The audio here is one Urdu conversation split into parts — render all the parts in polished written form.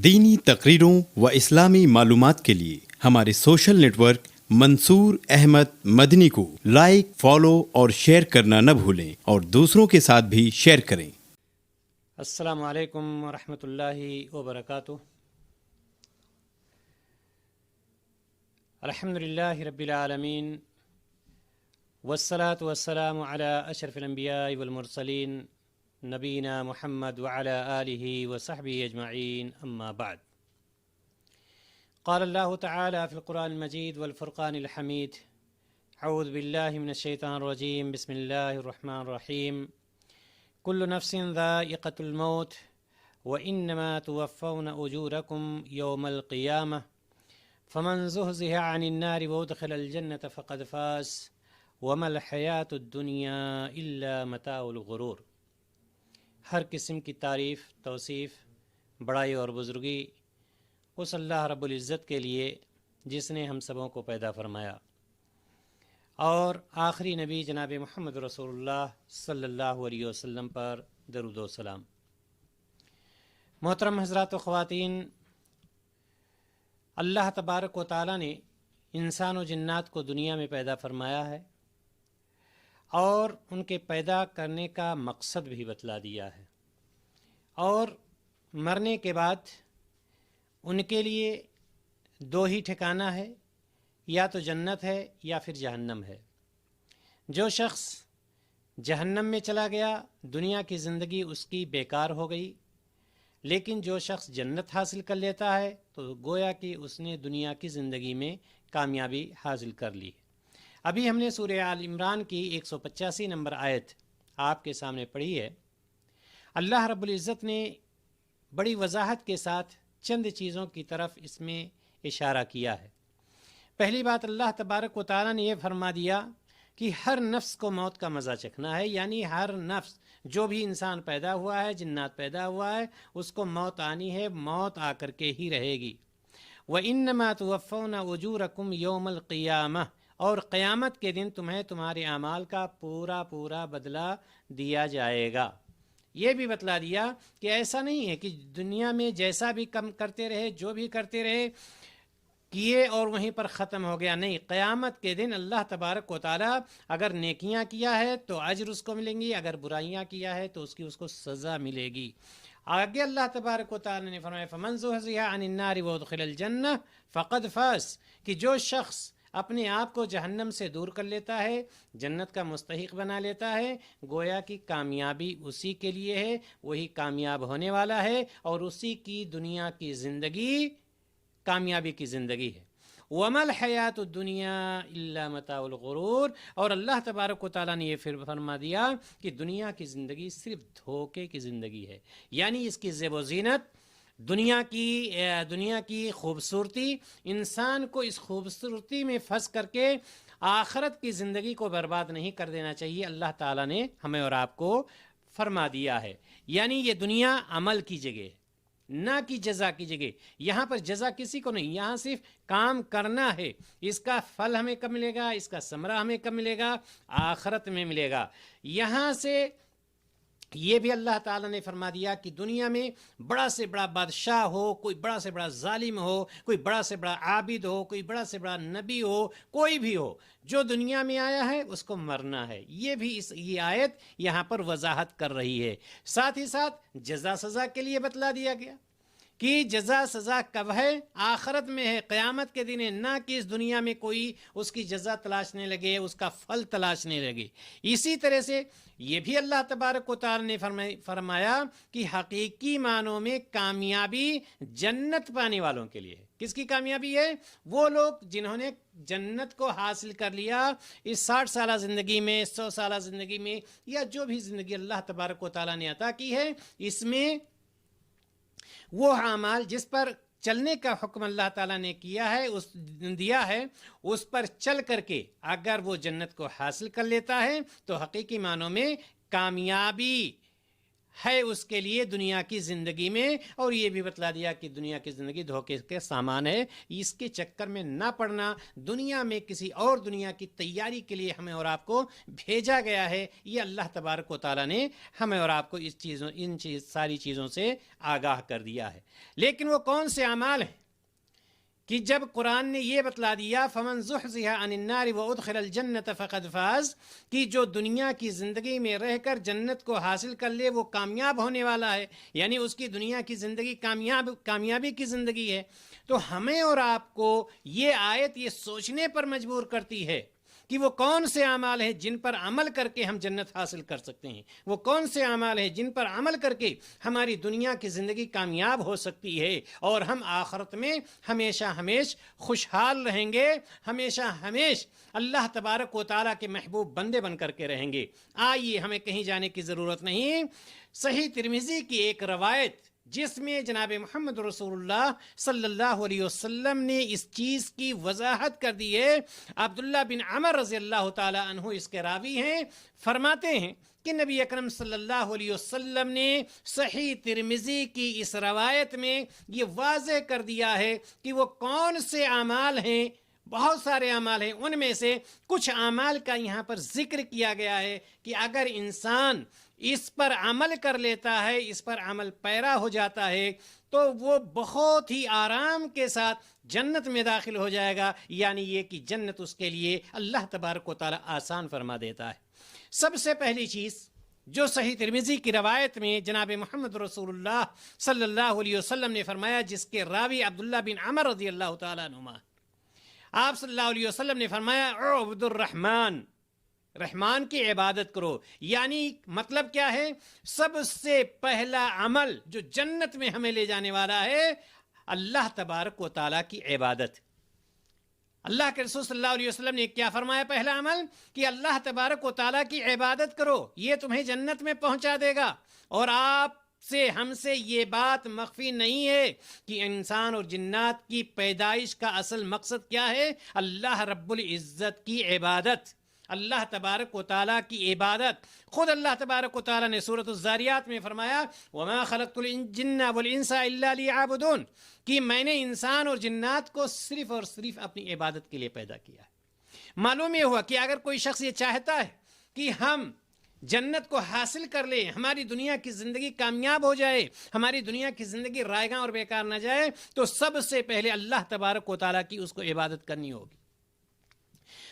دینی تقریروں و اسلامی معلومات کے لیے ہمارے سوشل نیٹ ورک منصور احمد مدنی کو لائک، فالو اور شیئر کرنا نہ بھولیں اور دوسروں کے ساتھ بھی شیئر کریں۔ السلام علیکم ورحمۃ اللہ وبرکاتہ۔ الحمد للہ رب العالمین والصلاة والسلام علی اشرف الانبیاء والمرسلین نبینا محمد وعلی آلہ وصحبہ اجمعین، اما بعد۔ قال اللہ تعالی فی القرآن المجید والفرقان الحمید، اعوذ باللہ من الشیطان الرجیم، بسم اللہ الرحمن الرحیم۔ کل نفس ذائقۃ الموت وانما توفون اجورکم یوم القیامہ فمن زحزح عن النار وادخل الجنة فقد فاز وما الحیاۃ الدنیا الا متاع الغرور۔ ہر قسم کی تعریف، توصیف، بڑائی اور بزرگی اس اللہ رب العزت کے لیے جس نے ہم سبوں کو پیدا فرمایا، اور آخری نبی جناب محمد رسول اللہ صلی اللہ علیہ وسلم پر درود و سلام۔ محترم حضرات و خواتین، اللہ تبارک و تعالی نے انسان و جنات کو دنیا میں پیدا فرمایا ہے اور ان کے پیدا کرنے کا مقصد بھی بتلا دیا ہے، اور مرنے کے بعد ان کے لیے دو ہی ٹھکانہ ہے، یا تو جنت ہے یا پھر جہنم ہے۔ جو شخص جہنم میں چلا گیا دنیا کی زندگی اس کی بیکار ہو گئی، لیکن جو شخص جنت حاصل کر لیتا ہے تو گویا کہ اس نے دنیا کی زندگی میں کامیابی حاصل کر لی۔ ابھی ہم نے سورہ آل عمران کی 185 نمبر آیت آپ کے سامنے پڑھی ہے۔ اللہ رب العزت نے بڑی وضاحت کے ساتھ چند چیزوں کی طرف اس میں اشارہ کیا ہے۔ پہلی بات، اللہ تبارک و تعالیٰ نے یہ فرما دیا کہ ہر نفس کو موت کا مزہ چکھنا ہے، یعنی ہر نفس، جو بھی انسان پیدا ہوا ہے، جنات پیدا ہوا ہے، اس کو موت آنی ہے، موت آ کر کے ہی رہے گی۔ وَإِنَّمَا تُوَفَّوْنَ أُجُورَكُمْ يَوْمَ الْقِيَامَةِ، اور قیامت کے دن تمہیں تمہارے اعمال کا پورا بدلہ دیا جائے گا۔ یہ بھی بتلا دیا کہ ایسا نہیں ہے کہ دنیا میں جیسا بھی کم کرتے رہے، جو بھی کرتے رہے، کیے اور وہیں پر ختم ہو گیا، نہیں۔ قیامت کے دن اللہ تبارک و تعالیٰ اگر نیکیاں کیا ہے تو اجر اس کو ملیں گی، اگر برائیاں کیا ہے تو اس کو سزا ملے گی۔ آگے اللہ تبارک و تعالیٰ نے فرمایا فَمَنْ زُحْزِحَ عَنِ النَّارِ وَأُدْخِلَ الْجَنَّةَ فَقَدْ فَازَ، کہ جو شخص اپنے آپ کو جہنم سے دور کر لیتا ہے، جنت کا مستحق بنا لیتا ہے، گویا کی کامیابی اسی کے لیے ہے، وہی کامیاب ہونے والا ہے، اور اسی کی دنیا کی زندگی کامیابی کی زندگی ہے۔ وَمَا الْحَيَاةُ الدُّنْيَا إِلَّا مَتَاعُ الْغُرُورِ، اور اللہ تبارک و تعالیٰ نے یہ پھر فرما دیا کہ دنیا کی زندگی صرف دھوکے کی زندگی ہے، یعنی اس کی زیب و زینت، دنیا کی خوبصورتی، انسان کو اس خوبصورتی میں پھنس کر کے آخرت کی زندگی کو برباد نہیں کر دینا چاہیے، اللہ تعالیٰ نے ہمیں اور آپ کو فرما دیا ہے۔ یعنی یہ دنیا عمل کی جگہ ہے، نہ کہ جزا کی جگہ۔ یہاں پر جزا کسی کو نہیں، یہاں صرف کام کرنا ہے۔ اس کا پھل ہمیں کب ملے گا، اس کا ثمرہ ہمیں کب ملے گا، آخرت میں ملے گا۔ یہاں سے یہ بھی اللہ تعالیٰ نے فرما دیا کہ دنیا میں بڑا سے بڑا بادشاہ ہو، کوئی بڑا سے بڑا ظالم ہو، کوئی بڑا سے بڑا عابد ہو، کوئی بڑا سے بڑا نبی ہو، کوئی بھی ہو، جو دنیا میں آیا ہے اس کو مرنا ہے۔ یہ بھی یہ آیت یہاں پر وضاحت کر رہی ہے۔ ساتھ ہی ساتھ جزا سزا کے لیے بتلا دیا گیا کہ جزا سزا کب ہے، آخرت میں ہے، قیامت کے دن ہے، نہ کہ اس دنیا میں کوئی اس کی جزا تلاشنے لگے، اس کا پھل تلاشنے لگے۔ اسی طرح سے یہ بھی اللہ تبارک و تعالی نے فرمایا کہ حقیقی معنوں میں کامیابی جنت پانے والوں کے لیے۔ کس کی کامیابی ہے؟ وہ لوگ جنہوں نے جنت کو حاصل کر لیا اس 60 سالہ زندگی میں، 100 سالہ زندگی میں، یا جو بھی زندگی اللہ تبارک و تعالی نے عطا کی ہے، اس میں وہ اعمال جس پر چلنے کا حکم اللہ تعالیٰ نے کیا ہے، دیا ہے، اس پر چل کر کے اگر وہ جنت کو حاصل کر لیتا ہے تو حقیقی معنوں میں کامیابی ہے اس کے لیے دنیا کی زندگی میں، اور یہ بھی بتلا دیا کہ دنیا کی زندگی دھوکے کے سامان ہے، اس کے چکر میں نہ پڑنا، دنیا میں کسی اور دنیا کی تیاری کے لیے ہمیں اور آپ کو بھیجا گیا ہے۔ یہ اللہ تبارک و تعالیٰ نے ہمیں اور آپ کو ساری چیزوں سے آگاہ کر دیا ہے۔ لیکن وہ کون سے اعمال ہیں کہ جب قرآن نے یہ بتلا دیا فمن زحزح عن النار وادخل الجنت فقد فاز، کہ جو دنیا کی زندگی میں رہ کر جنت کو حاصل کر لے وہ کامیاب ہونے والا ہے، یعنی اس کی دنیا کی زندگی کامیابی کی زندگی ہے، تو ہمیں اور آپ کو یہ آیت یہ سوچنے پر مجبور کرتی ہے کہ وہ کون سے اعمال ہیں جن پر عمل کر کے ہم جنت حاصل کر سکتے ہیں، وہ کون سے اعمال ہیں جن پر عمل کر کے ہماری دنیا کی زندگی کامیاب ہو سکتی ہے اور ہم آخرت میں ہمیشہ خوشحال رہیں گے، ہمیشہ اللہ تبارک و تعالیٰ کے محبوب بندے بن کر کے رہیں گے۔ آئیے، ہمیں کہیں جانے کی ضرورت نہیں، صحیح ترمذی کی ایک روایت جس میں جناب محمد رسول اللہ صلی اللہ علیہ وسلم نے اس چیز کی وضاحت کر دی ہے۔ عبداللہ بن عمر رضی اللہ تعالی عنہ اس کے راوی ہیں، فرماتے ہیں کہ نبی اکرم صلی اللہ علیہ وسلم نے صحیح ترمذی کی اس روایت میں یہ واضح کر دیا ہے کہ وہ کون سے اعمال ہیں۔ بہت سارے اعمال ہیں، ان میں سے کچھ اعمال کا یہاں پر ذکر کیا گیا ہے کہ اگر انسان اس پر عمل کر لیتا ہے، اس پر عمل پیرا ہو جاتا ہے، تو وہ بہت ہی آرام کے ساتھ جنت میں داخل ہو جائے گا، یعنی یہ کہ جنت اس کے لیے اللہ تبارک و تعالی آسان فرما دیتا ہے۔ سب سے پہلی چیز جو صحیح ترمذی کی روایت میں جناب محمد رسول اللہ صلی اللہ علیہ وسلم نے فرمایا، جس کے راوی عبداللہ بن عمر رضی اللہ تعالیٰ عنہما، آپ صلی اللہ علیہ وسلم نے فرمایا عبد الرحمن، رحمان کی عبادت کرو، یعنی مطلب کیا ہے؟ سب سے پہلا عمل جو جنت میں ہمیں لے جانے والا ہے اللہ تبارک و تعالیٰ کی عبادت۔ اللہ کے رسول صلی اللہ علیہ وسلم نے کیا فرمایا؟ پہلا عمل کہ اللہ تبارک و تعالیٰ کی عبادت کرو، یہ تمہیں جنت میں پہنچا دے گا۔ اور ہم سے یہ بات مخفی نہیں ہے کہ انسان اور جنات کی پیدائش کا اصل مقصد کیا ہے؟ اللہ رب العزت کی عبادت، اللہ تبارک و تعالیٰ کی عبادت۔ خود اللہ تبارک و تعالیٰ نے سورۃ الذاریات میں فرمایا وَمَا خَلَقْتُ الْجِنَّ وَالْإِنسَ إِلَّا لِيَعْبُدُونَ، کہ میں نے انسان اور جنات کو صرف اور صرف اپنی عبادت کے لیے پیدا کیا ہے۔ معلوم یہ ہوا کہ اگر کوئی شخص یہ چاہتا ہے کہ ہم جنت کو حاصل کر لیں، ہماری دنیا کی زندگی کامیاب ہو جائے، ہماری دنیا کی زندگی رائے گاں اور بیکار نہ جائے، تو سب سے پہلے اللہ تبارک و تعالیٰ کی اس کو عبادت کرنی ہوگی،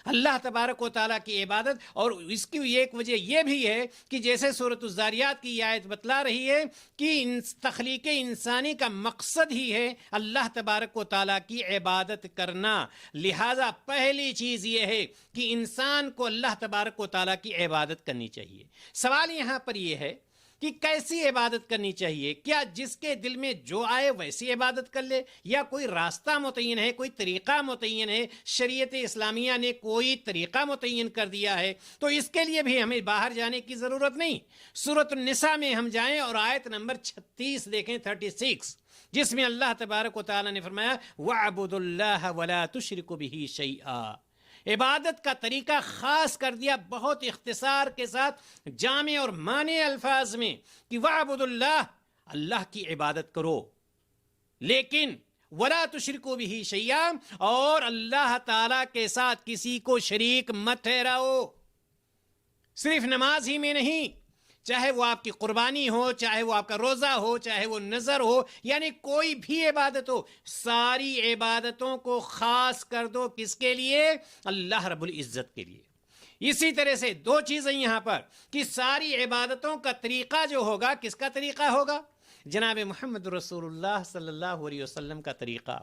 اللہ تبارک و تعالیٰ کی عبادت۔ اور اس کی ایک وجہ یہ بھی ہے کہ جیسے سورۃ الذاریات کی یہ آیت بتلا رہی ہے کہ تخلیق انسانی کا مقصد ہی ہے اللہ تبارک و تعالیٰ کی عبادت کرنا، لہٰذا پہلی چیز یہ ہے کہ انسان کو اللہ تبارک و تعالیٰ کی عبادت کرنی چاہیے۔ سوال یہاں پر یہ ہے کہ کیسی عبادت کرنی چاہیے؟ کیا جس کے دل میں جو آئے ویسی عبادت کر لے، یا کوئی راستہ متعین ہے، کوئی طریقہ متعین ہے؟ شریعت اسلامیہ نے کوئی طریقہ متعین کر دیا ہے تو اس کے لیے بھی ہمیں باہر جانے کی ضرورت نہیں۔ سورۃ النساء میں ہم جائیں اور آیت نمبر 36 دیکھیں، 36، جس میں اللہ تبارک و تعالیٰ نے فرمایا وَاعْبُدُوا اللَّهَ وَلَا تُشْرِكُوا بِهِ شَيْئًا۔ عبادت کا طریقہ خاص کر دیا بہت اختصار کے ساتھ، جامع اور معنی الفاظ میں، کہ وَاعْبُدُوا اللَّهَ، اللہ کی عبادت کرو، لیکن وَلَا تُشْرِكُوا بِهِ شَيْئًا، اور اللہ تعالیٰ کے ساتھ کسی کو شریک مت ٹھہراؤ۔ صرف نماز ہی میں نہیں، چاہے وہ آپ کی قربانی ہو، چاہے وہ آپ کا روزہ ہو، چاہے وہ نظر ہو، یعنی کوئی بھی عبادت ہو، ساری عبادتوں کو خاص کر دو کس کے لیے؟ اللہ رب العزت کے لیے۔ اسی طرح سے دو چیزیں یہاں پر کہ ساری عبادتوں کا طریقہ جو ہوگا، کس کا طریقہ ہوگا؟ جناب محمد رسول اللہ صلی اللہ علیہ وسلم کا طریقہ۔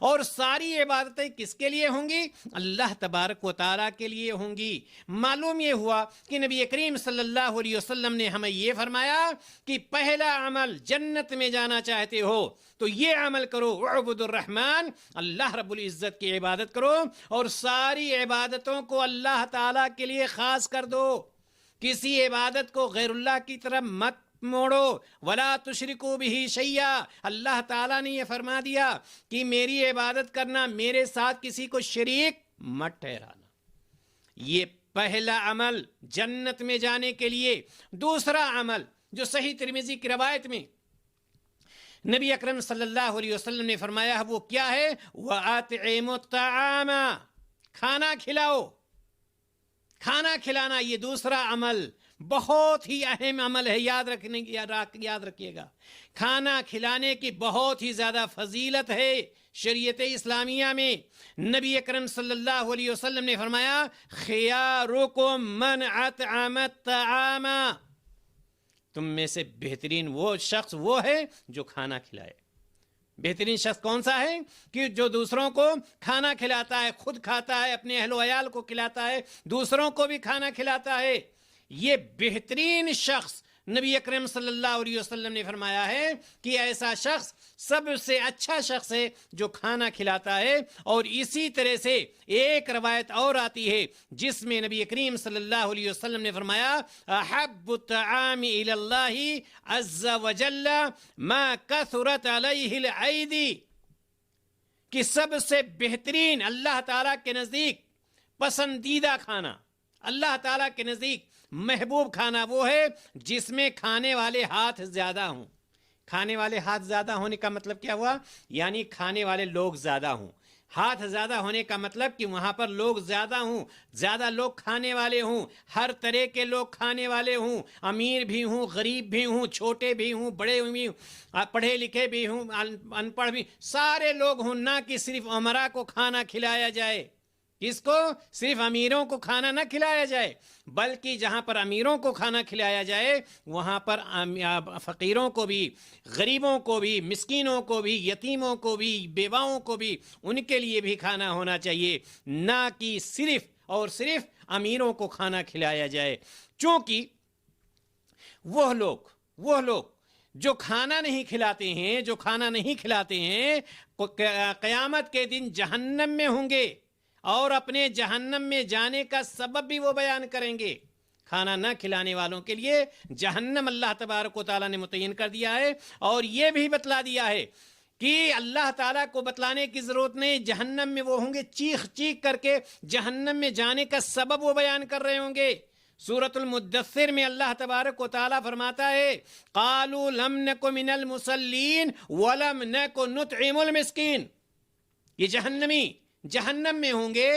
اور ساری عبادتیں کس کے لیے ہوں گی؟ اللہ تبارک و تعالیٰ کے لیے ہوں گی۔ معلوم یہ ہوا کہ نبی کریم صلی اللہ علیہ وسلم نے ہمیں یہ فرمایا کہ پہلا عمل جنت میں جانا چاہتے ہو تو یہ عمل کرو، اعبدوا الرحمن، اللہ رب العزت کی عبادت کرو، اور ساری عبادتوں کو اللہ تعالیٰ کے لیے خاص کر دو، کسی عبادت کو غیر اللہ کی طرف مت موڑو۔ ولا تشرکوا بہ شیئا، اللہ تعالیٰ نے یہ فرما دیا کہ میری عبادت کرنا، میرے ساتھ کسی کو شریک مت ٹھہرانا۔ یہ پہلا عمل جنت میں جانے کے لیے۔ دوسرا عمل جو صحیح ترمذی کی روایت میں نبی اکرم صلی اللہ علیہ وسلم نے فرمایا وہ کیا ہے؟ وَأَطْعِمُوا الطَّعَامَ، کھانا کھلاؤ. کھانا کھلانا یہ دوسرا عمل بہت ہی اہم عمل ہے، یاد رکھیے گا. کھانا کھلانے کی بہت ہی زیادہ فضیلت ہے شریعت اسلامیہ میں. نبی اکرم صلی اللہ علیہ وسلم نے فرمایا خیارکم من اطعم الطعام، تم میں سے بہترین وہ شخص وہ ہے جو کھانا کھلائے. بہترین شخص کون سا ہے؟ کہ جو دوسروں کو کھانا کھلاتا ہے، خود کھاتا ہے، اپنے اہل و عیال کو کھلاتا ہے، دوسروں کو بھی کھانا کھلاتا ہے. یہ بہترین شخص نبی اکرم صلی اللہ علیہ وسلم نے فرمایا ہے کہ ایسا شخص سب سے اچھا شخص ہے جو کھانا کھلاتا ہے. اور اسی طرح سے ایک روایت اور آتی ہے جس میں نبی کریم صلی اللہ علیہ وسلم نے فرمایا احب الطعام الی اللہ عز وجل ما کثرت علیہ الایدی، کہ سب سے بہترین اللہ تعالیٰ کے نزدیک پسندیدہ کھانا، اللہ تعالیٰ کے نزدیک محبوب کھانا وہ ہے جس میں کھانے والے ہاتھ زیادہ ہوں. کھانے والے ہاتھ زیادہ ہونے کا مطلب کیا ہوا؟ یعنی کھانے والے لوگ زیادہ ہوں. ہاتھ زیادہ ہونے کا مطلب کہ وہاں پر لوگ زیادہ ہوں، زیادہ لوگ کھانے والے ہوں، ہر طرح کے لوگ کھانے والے ہوں، امیر بھی ہوں، غریب بھی ہوں، چھوٹے بھی ہوں، بڑے بھی ہوں، پڑھے لکھے بھی ہوں، ان پڑھ بھی، سارے لوگ ہوں. نہ کہ صرف امراء کو کھانا کھلایا جائے. کس کو؟ صرف امیروں کو کھانا نہ کھلایا جائے، بلکہ جہاں پر امیروں کو کھانا کھلایا جائے وہاں پر فقیروں کو بھی، غریبوں کو بھی، مسکینوں کو بھی، یتیموں کو بھی، بیواؤں کو بھی، ان کے لیے بھی کھانا ہونا چاہیے، نہ کہ صرف اور صرف امیروں کو کھانا کھلایا جائے. چونکہ وہ لوگ جو کھانا نہیں کھلاتے ہیں قیامت کے دن جہنم میں ہوں گے، اور اپنے جہنم میں جانے کا سبب بھی وہ بیان کریں گے. کھانا نہ کھلانے والوں کے لیے جہنم اللہ تبارک و تعالیٰ نے متعین کر دیا ہے، اور یہ بھی بتلا دیا ہے کہ اللہ تعالیٰ کو بتلانے کی ضرورت نہیں، جہنم میں وہ ہوں گے، چیخ چیخ کر کے جہنم میں جانے کا سبب وہ بیان کر رہے ہوں گے. سورۃ المدثر میں اللہ تبارک و تعالیٰ فرماتا ہے قالوا لم نک من المصلین ولم نک نطعم المسکین. یہ جہنمی جہنم میں ہوں گے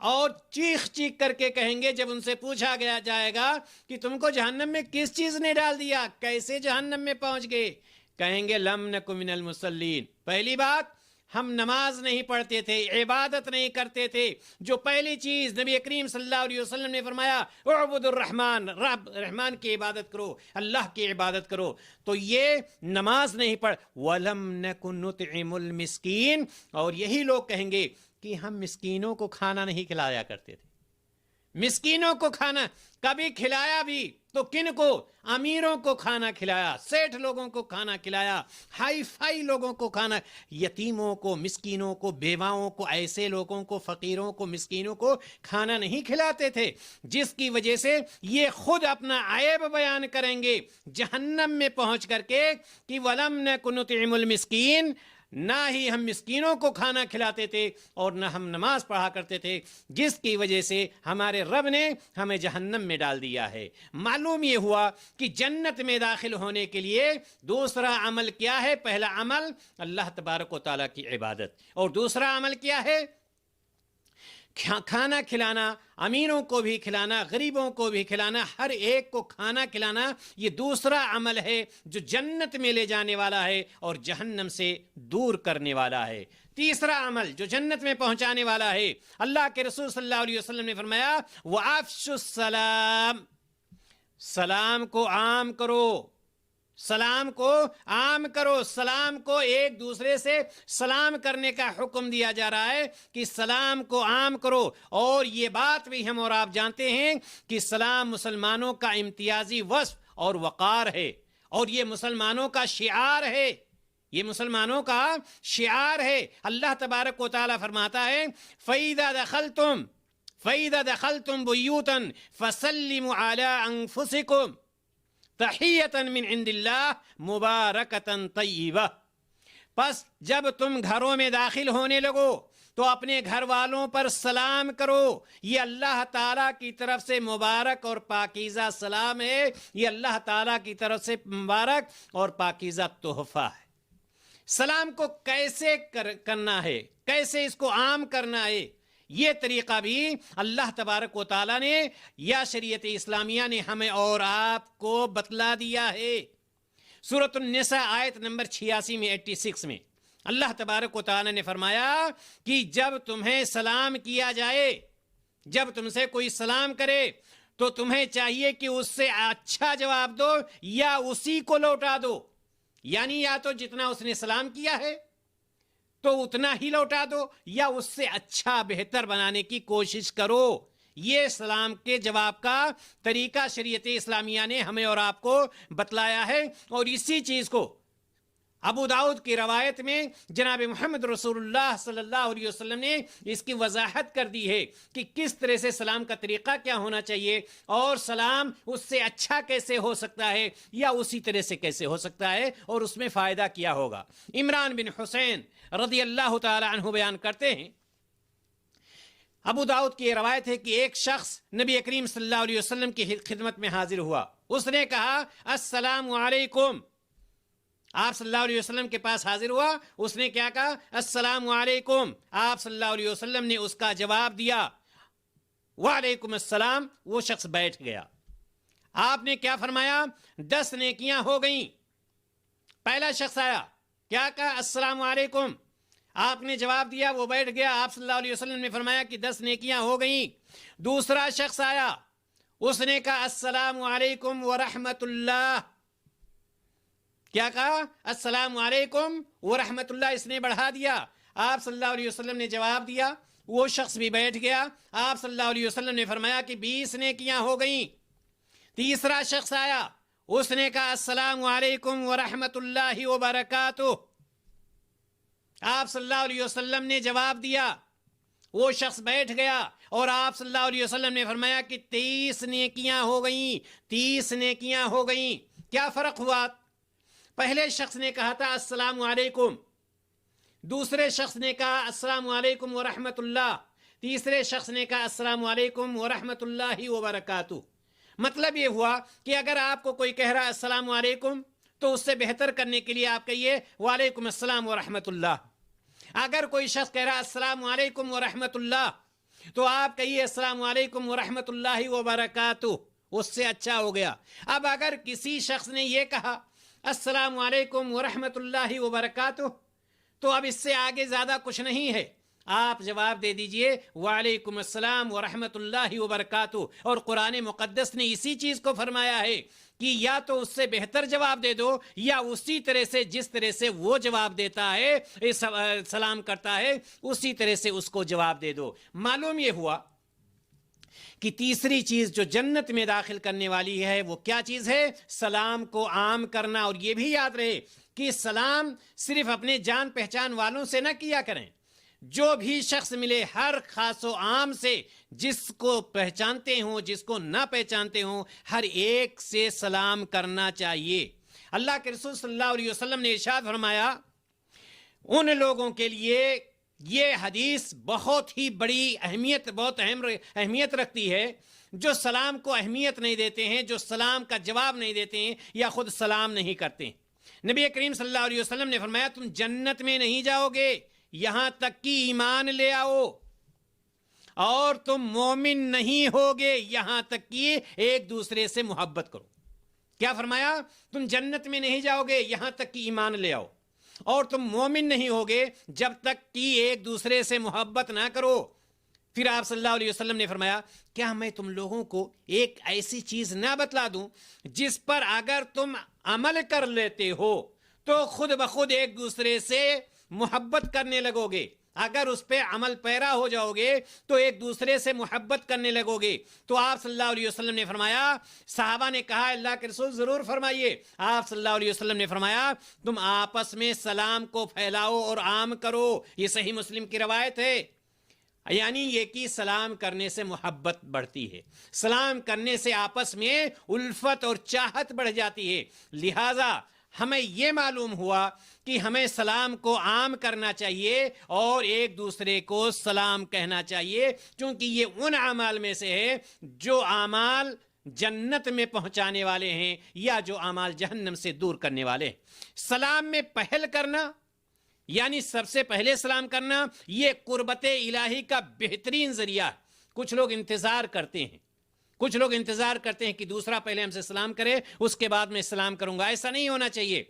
اور چیخ چیخ کر کے کہیں گے، جب ان سے پوچھا جائے گا کہ تم کو جہنم میں کس چیز نے ڈال دیا، کیسے جہنم میں پہنچ گئے، کہیں گے لم نک من المصلین. پہلی بات، ہم نماز نہیں پڑھتے تھے، عبادت نہیں کرتے تھے. جو پہلی چیز نبی کریم صلی اللہ علیہ وسلم نے فرمایا اعبد الرحمن، رب رحمان کی عبادت کرو، اللہ کی عبادت کرو، تو یہ نماز نہیں پڑھ. وَلَمْ نَكُنْ نُطْعِمُ الْمِسْكِينَ، اور یہی لوگ کہیں گے کہ ہم مسکینوں کو کھانا نہیں کھلایا کرتے تھے. مسکینوں کو کھانا کبھی کھلایا بھی تو کن کو؟ امیروں کو کھانا کھلایا، سیٹھ لوگوں کو کھانا کھلایا، ہائی فائی لوگوں کو کھانا، یتیموں کو، مسکینوں کو، بیواؤں کو، ایسے لوگوں کو، فقیروں کو، مسکینوں کو کھانا نہیں کھلاتے تھے، جس کی وجہ سے یہ خود اپنا عیب بیان کریں گے جہنم میں پہنچ کر کے کہ وَلَمْ نَكُ نُطْعِمُ الْمِسْكِينَ، نہ ہی ہم مسکینوں کو کھانا کھلاتے تھے اور نہ ہم نماز پڑھا کرتے تھے، جس کی وجہ سے ہمارے رب نے ہمیں جہنم میں ڈال دیا ہے. معلوم یہ ہوا کہ جنت میں داخل ہونے کے لیے دوسرا عمل کیا ہے؟ پہلا عمل اللہ تبارک و تعالیٰ کی عبادت، اور دوسرا عمل کیا ہے؟ کھانا کھلانا، امیروں کو بھی کھلانا، غریبوں کو بھی کھلانا، ہر ایک کو کھانا کھلانا. یہ دوسرا عمل ہے جو جنت میں لے جانے والا ہے اور جہنم سے دور کرنے والا ہے. تیسرا عمل جو جنت میں پہنچانے والا ہے، اللہ کے رسول صلی اللہ علیہ وسلم نے فرمایا وَأَفْشُوا السَّلَامَ، سلام کو عام کرو، سلام کو عام کرو، سلام کو ایک دوسرے سے سلام کرنے کا حکم دیا جا رہا ہے کہ سلام کو عام کرو. اور یہ بات بھی ہم اور آپ جانتے ہیں کہ سلام مسلمانوں کا امتیازی وصف اور وقار ہے، اور یہ مسلمانوں کا شعار ہے، یہ مسلمانوں کا شعار ہے. اللہ تبارک و تعالیٰ فرماتا ہے فَإِذَا دَخَلْتُمْ بُيُوتًا فَسَلِّمُوا عَلَىٰ أَنفُسِكُمْ تحیۃً من عند اللہ مبارکۃ طیبہ. پس جب تم گھروں میں داخل ہونے لگو تو اپنے گھر والوں پر سلام کرو. یہ اللہ تعالیٰ کی طرف سے مبارک اور پاکیزہ سلام ہے. یہ اللہ تعالیٰ کی طرف سے مبارک اور پاکیزہ تحفہ ہے. سلام کو کیسے کرنا ہے, کیسے اس کو عام کرنا ہے, یہ طریقہ بھی اللہ تبارک و تعالیٰ نے یا شریعت اسلامیہ نے ہمیں اور آپ کو بتلا دیا ہے. سورۃ النساء آیت نمبر 86 میں 86 میں اللہ تبارک و تعالیٰ نے فرمایا کہ جب تمہیں سلام کیا جائے, جب تم سے کوئی سلام کرے تو تمہیں چاہیے کہ اس سے اچھا جواب دو یا اسی کو لوٹا دو. یعنی یا تو جتنا اس نے سلام کیا ہے تو اتنا ہی لوٹا دو یا اس سے اچھا بہتر بنانے کی کوشش کرو. یہ سلام کے جواب کا طریقہ شریعت اسلامیہ نے ہمیں اور آپ کو بتلایا ہے. اور اسی چیز کو ابو داؤد کی روایت میں جناب محمد رسول اللہ صلی اللہ علیہ وسلم نے اس کی وضاحت کر دی ہے کہ کس طرح سے سلام کا طریقہ کیا ہونا چاہیے اور سلام اس سے اچھا کیسے ہو سکتا ہے یا اسی طرح سے کیسے ہو سکتا ہے اور اس میں فائدہ کیا ہوگا. عمران بن حسین رضی اللہ تعالی عنہ بیان کرتے ہیں, ابو داؤد کی روایت ہے کہ ایک شخص نبی کریم صلی اللہ علیہ وسلم کی خدمت میں حاضر ہوا. اس نے کہا السلام علیکم. آپ صلی اللہ علیہ وسلم کے پاس حاضر ہوا, اس نے کیا کہا السلام علیکم. آپ صلی اللہ علیہ وسلم نے اس کا جواب دیا وعلیکم السلام. وہ شخص بیٹھ گیا. آپ نے کیا فرمایا 10 نیکیاں ہو گئیں. پہلا شخص آیا, کیا کہا السلام علیکم. آپ نے جواب دیا, وہ بیٹھ گیا. آپ صلی اللہ علیہ وسلم نے فرمایا کہ 10 نیکیاں ہو گئیں. دوسرا شخص آیا, اس نے کہا السلام علیکم ورحمۃ اللہ. کیا کہا السلام علیکم ورحمۃ اللہ. اس نے بڑھا دیا. آپ صلی اللہ علیہ وسلم نے جواب دیا. وہ شخص بھی بیٹھ گیا. آپ صلی اللہ علیہ وسلم نے فرمایا کہ 20 نیکیاں ہو گئیں. تیسرا شخص آیا, اس نے کہا السلام علیکم ورحمۃ اللہ وبرکاتہ. آپ صلی اللہ علیہ وسلم نے جواب دیا. وہ شخص بیٹھ گیا اور آپ صلی اللہ علیہ وسلم نے فرمایا کہ 30 نیکیاں ہو گئیں. 30 نیکیاں ہو گئیں. کیا فرق ہوا؟ پہلے شخص نے کہا تھا السلام علیکم, دوسرے شخص نے کہا السلام علیکم ورحمۃ اللہ, تیسرے شخص نے کہا السلام علیکم ورحمۃ اللہ وبرکاتہ. مطلب یہ ہوا کہ اگر آپ کو کوئی کہہ رہا ہے السلام علیکم تو اس سے بہتر کرنے کے لیے آپ کہیے وعلیکم السلام ورحمۃ اللہ. اگر کوئی شخص کہہ رہا ہے السلام علیکم ورحمۃ اللہ تو آپ کہیے السلام علیکم ورحمۃ اللہ وبرکاتہ. اس سے اچھا ہو گیا. اب اگر کسی شخص نے یہ کہا السلام علیکم ورحمۃ اللہ وبرکاتہ تو اب اس سے آگے زیادہ کچھ نہیں ہے. آپ جواب دے دیجئے وعلیکم السلام ورحمۃ اللہ وبرکاتہ. اور قرآن مقدس نے اسی چیز کو فرمایا ہے کہ یا تو اس سے بہتر جواب دے دو یا اسی طرح سے جس طرح سے وہ جواب دیتا ہے سلام کرتا ہے اسی طرح سے اس کو جواب دے دو. معلوم یہ ہوا کہ تیسری چیز جو جنت میں داخل کرنے والی ہے وہ کیا چیز ہے؟ سلام کو عام کرنا. اور یہ بھی یاد رہے کہ سلام صرف اپنے جان پہچان والوں سے نہ کیا کریں. جو بھی شخص ملے ہر خاص و عام سے, جس کو پہچانتے ہوں جس کو نہ پہچانتے ہوں, ہر ایک سے سلام کرنا چاہیے. اللہ کے رسول صلی اللہ علیہ وسلم نے ارشاد فرمایا ان لوگوں کے لیے یہ حدیث بہت ہی بڑی اہمیت, بہت اہم اہمیت رکھتی ہے, جو سلام کو اہمیت نہیں دیتے ہیں, جو سلام کا جواب نہیں دیتے ہیں یا خود سلام نہیں کرتے ہیں. نبی کریم صلی اللہ علیہ وسلم نے فرمایا تم جنت میں نہیں جاؤ گے یہاں تک کہ ایمان لے آؤ, اور تم مومن نہیں ہوگے یہاں تک کہ ایک دوسرے سے محبت کرو. کیا فرمایا؟ تم جنت میں نہیں جاؤ گے یہاں تک کہ ایمان لے آؤ, اور تم مومن نہیں ہوگے جب تک کہ ایک دوسرے سے محبت نہ کرو. پھر آپ صلی اللہ علیہ وسلم نے فرمایا کیا میں تم لوگوں کو ایک ایسی چیز نہ بتلا دوں جس پر اگر تم عمل کر لیتے ہو تو خود بخود ایک دوسرے سے محبت کرنے لگو گے. اگر اس پہ عمل پیرا ہو جاؤ گے تو ایک دوسرے سے محبت کرنے لگو گے. تو آپ صلی اللہ علیہ وسلم نے فرمایا, صحابہ نے کہا اللہ کے رسول ضرور فرمائیے. آپ صلی اللہ علیہ وسلم نے فرمایا تم آپس میں سلام کو پھیلاؤ اور عام کرو. یہ صحیح مسلم کی روایت ہے. یعنی یہ کہ سلام کرنے سے محبت بڑھتی ہے, سلام کرنے سے آپس میں الفت اور چاہت بڑھ جاتی ہے. لہذا ہمیں یہ معلوم ہوا کہ ہمیں سلام کو عام کرنا چاہیے اور ایک دوسرے کو سلام کہنا چاہیے، کیونکہ یہ ان اعمال میں سے ہے جو اعمال جنت میں پہنچانے والے ہیں یا جو اعمال جہنم سے دور کرنے والے ہیں۔ سلام میں پہل کرنا یعنی سب سے پہلے سلام کرنا، یہ قربت الہی کا بہترین ذریعہ ہے۔ کچھ لوگ انتظار کرتے ہیں کہ دوسرا پہلے ہم سے سلام کرے، اس کے بعد میں سلام کروں گا۔ ایسا نہیں ہونا چاہیے۔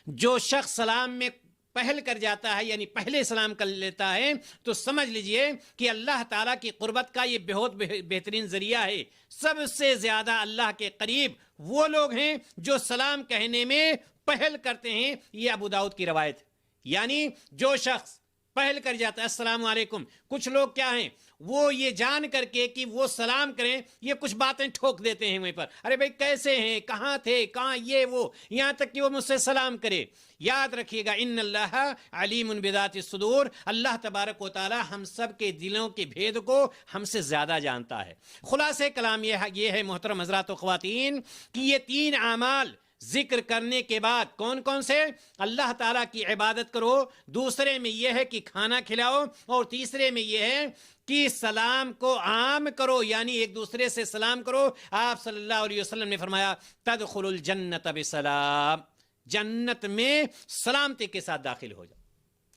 جو شخص سلام میں پہل کر جاتا ہے یعنی پہلے سلام کر لیتا ہے تو سمجھ لیجئے کہ اللہ تعالیٰ کی قربت کا یہ بہت بہترین ذریعہ ہے۔ سب سے زیادہ اللہ کے قریب وہ لوگ ہیں جو سلام کہنے میں پہل کرتے ہیں۔ یہ ابو داؤد کی روایت ہے، یعنی جو شخص پہل کر جاتا ہے السلام علیکم۔ کچھ لوگ کیا ہیں، وہ یہ جان کر کے کہ وہ سلام کریں یہ کچھ باتیں ٹھوک دیتے ہیں وہیں پر، ارے بھائی کیسے ہیں، کہاں تھے، کہاں یہ وہ، یہاں تک کہ وہ مجھ سے سلام کرے۔ یاد رکھیے گا ان اللہ علیم بذات الصدور، اللہ تبارک و تعالی ہم سب کے دلوں کے بھید کو ہم سے زیادہ جانتا ہے۔ خلاصہ کلام یہ ہے محترم حضرات و خواتین کہ یہ 3 اعمال ذکر کرنے کے بعد کون کون سے؟ اللہ تعالیٰ کی عبادت کرو، دوسرے میں یہ ہے کہ کھانا کھلاؤ، اور تیسرے میں یہ ہے کہ سلام کو عام کرو یعنی ایک دوسرے سے سلام کرو۔ آپ صلی اللہ علیہ وسلم نے فرمایا تدخل الجنت بسلام، جنت میں سلامتی کے ساتھ داخل ہو جاؤ۔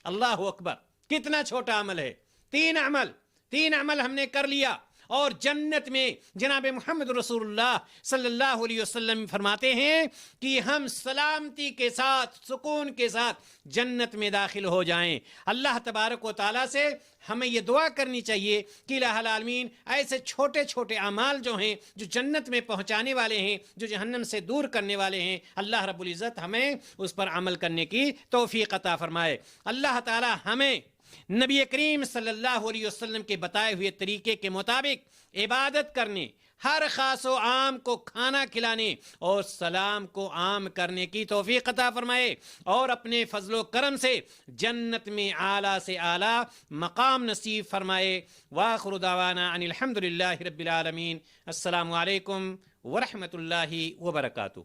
اللہ اکبر، کتنا چھوٹا عمل ہے۔ 3 عمل ہم نے کر لیا اور جنت میں جناب محمد رسول اللہ صلی اللہ علیہ وسلم فرماتے ہیں کہ ہم سلامتی کے ساتھ سکون کے ساتھ جنت میں داخل ہو جائیں۔ اللہ تبارک و تعالیٰ سے ہمیں یہ دعا کرنی چاہیے کہ الہ العالمین ایسے چھوٹے چھوٹے اعمال جو ہیں جو جنت میں پہنچانے والے ہیں، جو جہنم سے دور کرنے والے ہیں، اللہ رب العزت ہمیں اس پر عمل کرنے کی توفیق عطا فرمائے۔ اللہ تعالیٰ ہمیں نبی کریم صلی اللہ علیہ وسلم کے بتائے ہوئے طریقے کے مطابق عبادت کرنے، ہر خاص و عام کو کھانا کھلانے اور سلام کو عام کرنے کی توفیق عطا فرمائے، اور اپنے فضل و کرم سے جنت میں اعلیٰ سے اعلیٰ مقام نصیب فرمائے۔ وآخر دعوانا ان الحمد للہ رب العالمین۔ السلام علیکم ورحمۃ اللہ وبرکاتہ۔